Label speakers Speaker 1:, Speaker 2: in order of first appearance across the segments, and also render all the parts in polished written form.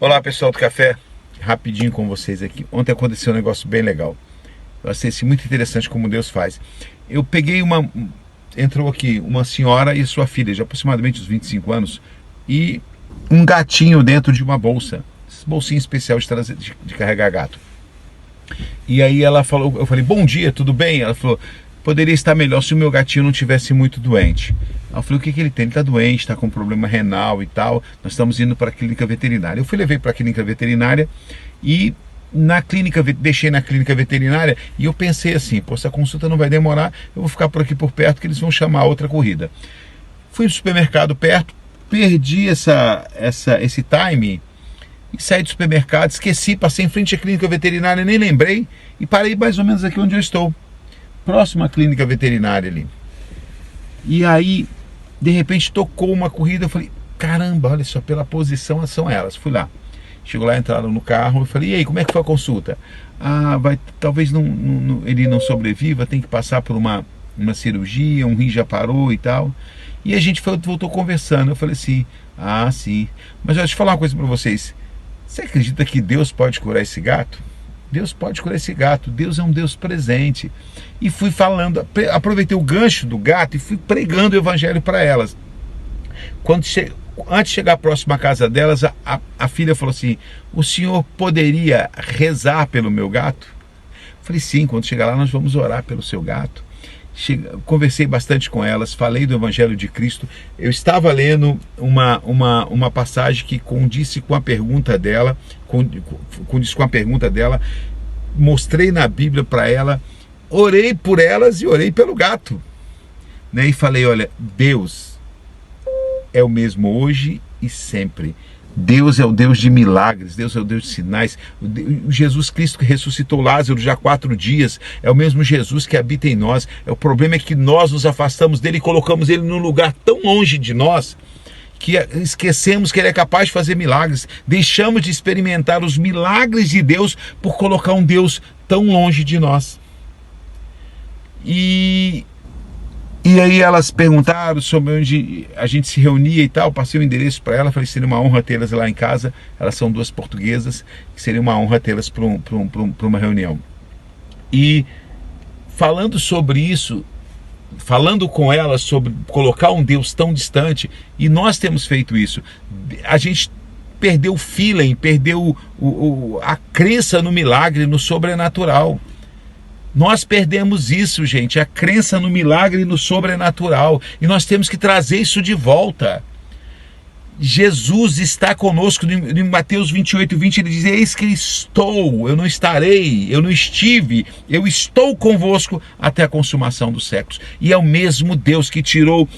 Speaker 1: Olá pessoal do café, rapidinho com vocês aqui. Ontem aconteceu um negócio bem legal. Eu achei muito interessante como Deus faz. Eu peguei entrou aqui uma senhora e sua filha de aproximadamente uns 25 anos e um gatinho dentro de uma bolsa, esse bolsinho especial de carregar gato. E aí ela falou, eu falei, bom dia, tudo bem? Ela falou, poderia estar melhor se o meu gatinho não tivesse muito doente. Eu falei, o que ele tem? Ele está doente, está com problema renal e tal, nós estamos indo para a clínica veterinária. Eu levei para a clínica veterinária e deixei na clínica veterinária e eu pensei assim, pô, essa consulta não vai demorar, eu vou ficar por aqui por perto que eles vão chamar outra corrida. Fui no supermercado perto, perdi esse time e saí do supermercado, esqueci, passei em frente à clínica veterinária, nem lembrei e parei mais ou menos aqui onde eu estou, próximo à clínica veterinária ali. E aí, de repente, tocou uma corrida, eu falei, caramba, olha só, pela posição são elas. Fui lá, chegou lá, entraram no carro, eu falei, e aí, como é que foi a consulta? Talvez ele não sobreviva, tem que passar por uma cirurgia, um rim já parou e tal. E a gente voltou conversando, eu falei assim, sim, mas deixa eu falar uma coisa para vocês, você acredita que Deus pode curar esse gato? Deus pode curar esse gato, Deus é um Deus presente. E fui falando, aproveitei o gancho do gato e fui pregando o evangelho para elas. Antes de chegar próximo à casa delas, a filha falou assim, o senhor poderia rezar pelo meu gato? Eu falei, sim, quando chegar lá nós vamos orar pelo seu gato. Conversei bastante com elas, falei do evangelho de Cristo. Eu estava lendo uma passagem que condisse com a pergunta dela, mostrei na Bíblia para ela, orei por elas e orei pelo gato, né? E falei, olha, Deus é o mesmo hoje e sempre. Deus é o Deus de milagres, Deus é o Deus de sinais. O Jesus Cristo que ressuscitou Lázaro já há 4 dias é o mesmo Jesus que habita em nós. O problema é que nós nos afastamos dele e colocamos ele num lugar tão longe de nós que esquecemos que ele é capaz de fazer milagres. Deixamos de experimentar os milagres de Deus por colocar um Deus tão longe de nós. E aí elas perguntaram sobre onde a gente se reunia e tal, passei o endereço para ela, falei que seria uma honra tê-las lá em casa, elas são 2 portuguesas, que seria uma honra tê-las para uma reunião. E falando sobre isso, falando com elas sobre colocar um Deus tão distante, e nós temos feito isso, a gente perdeu o feeling, perdeu a crença no milagre, no sobrenatural. Nós perdemos isso, gente, a crença no milagre e no sobrenatural, e nós temos que trazer isso de volta. Jesus está conosco, em Mateus 28:20 ele diz, eis que estou, eu não estarei, eu não estive, eu estou convosco até a consumação dos séculos. E é o mesmo Deus que tirou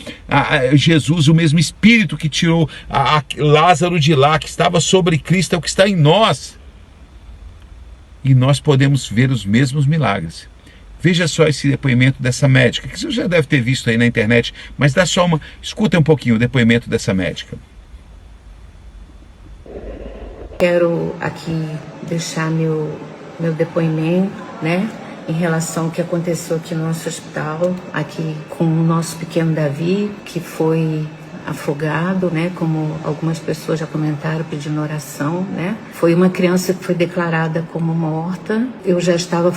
Speaker 1: Jesus, o mesmo Espírito que tirou Lázaro de lá, que estava sobre Cristo, é o que está em nós. E nós podemos ver os mesmos milagres. Veja só esse depoimento dessa médica, que você já deve ter visto aí na internet, mas escuta um pouquinho o depoimento dessa médica.
Speaker 2: Quero aqui deixar meu depoimento, né, em relação ao que aconteceu aqui no nosso hospital, aqui com o nosso pequeno Davi, que foi afogado, né, como algumas pessoas já comentaram, pedindo oração, né. Foi uma criança que foi declarada como morta. Eu já estava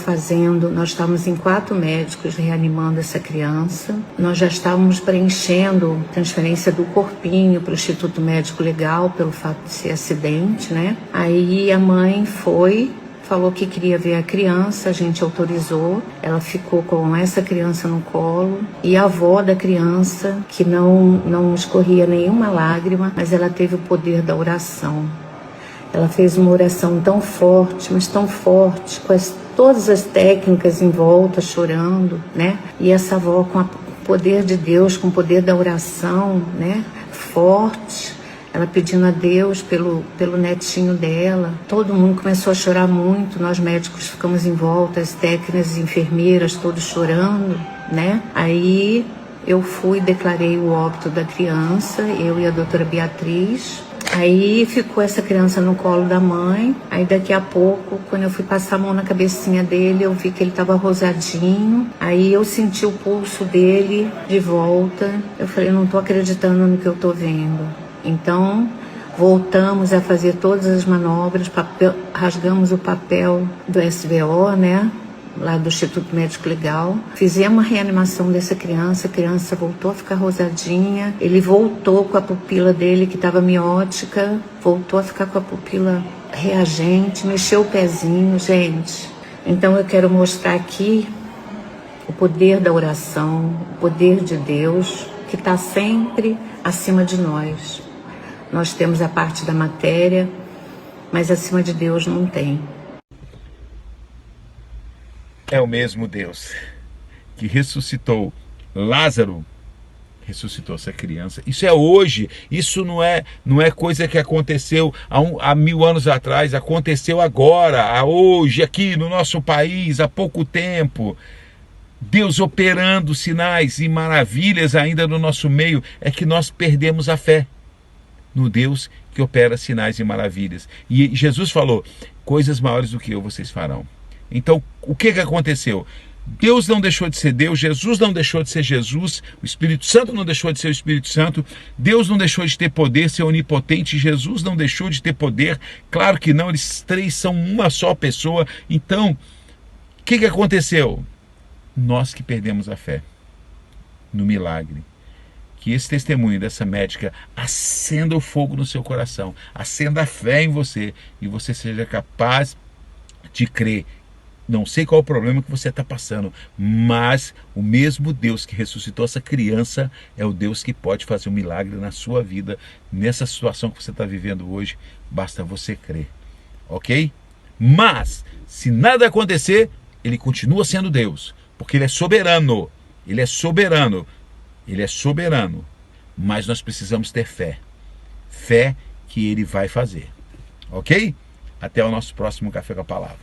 Speaker 2: nós estávamos em 4 médicos reanimando essa criança. Nós já estávamos preenchendo transferência do corpinho para o Instituto Médico Legal, pelo fato de ser acidente, né. Aí a mãe falou que queria ver a criança, a gente autorizou, ela ficou com essa criança no colo, e a avó da criança, que não escorria nenhuma lágrima, mas ela teve o poder da oração. Ela fez uma oração tão forte, mas tão forte, com todas as técnicas em volta, chorando, né? E essa avó com o poder de Deus, com o poder da oração, né? Forte, ela pedindo a Deus pelo netinho dela. Todo mundo começou a chorar muito, nós médicos ficamos em volta, as técnicas, as enfermeiras, todos chorando, né? Aí eu declarei o óbito da criança, eu e a doutora Beatriz. Aí ficou essa criança no colo da mãe. Aí daqui a pouco, quando eu fui passar a mão na cabecinha dele, eu vi que ele estava rosadinho. Aí eu senti o pulso dele de volta. Eu falei, não estou acreditando no que eu estou vendo. Então, Voltamos a fazer todas as manobras, rasgamos o papel do SVO, né? Lá do Instituto Médico Legal. Fizemos a reanimação dessa criança, a criança voltou a ficar rosadinha, ele voltou com a pupila dele que estava miótica, voltou a ficar com a pupila reagente, mexeu o pezinho, gente. Então eu quero mostrar aqui o poder da oração, o poder de Deus, que está sempre acima de nós. Nós temos a parte da matéria, mas acima de Deus não tem.
Speaker 1: É o mesmo Deus que ressuscitou Lázaro, ressuscitou essa criança. Isso é hoje, isso não é coisa que aconteceu há 1000 anos atrás, aconteceu agora, hoje, aqui no nosso país, há pouco tempo. Deus operando sinais e maravilhas ainda no nosso meio, é que nós perdemos a fé no Deus que opera sinais e maravilhas. E Jesus falou, coisas maiores do que eu vocês farão. Então, o que aconteceu? Deus não deixou de ser Deus, Jesus não deixou de ser Jesus, o Espírito Santo não deixou de ser o Espírito Santo, Deus não deixou de ter poder, ser onipotente, Jesus não deixou de ter poder, claro que não, eles três são uma só pessoa. Então, o que aconteceu? Nós que perdemos a fé no milagre. Que esse testemunho dessa médica acenda o fogo no seu coração, acenda a fé em você e você seja capaz de crer. Não sei qual é o problema que você está passando, mas o mesmo Deus que ressuscitou essa criança é o Deus que pode fazer um milagre na sua vida, nessa situação que você está vivendo hoje. Basta você crer, ok? Mas, se nada acontecer, Ele continua sendo Deus, porque Ele é soberano, Ele é soberano. Ele é soberano, mas nós precisamos ter fé. Fé que Ele vai fazer. Ok? Até o nosso próximo Café com a Palavra.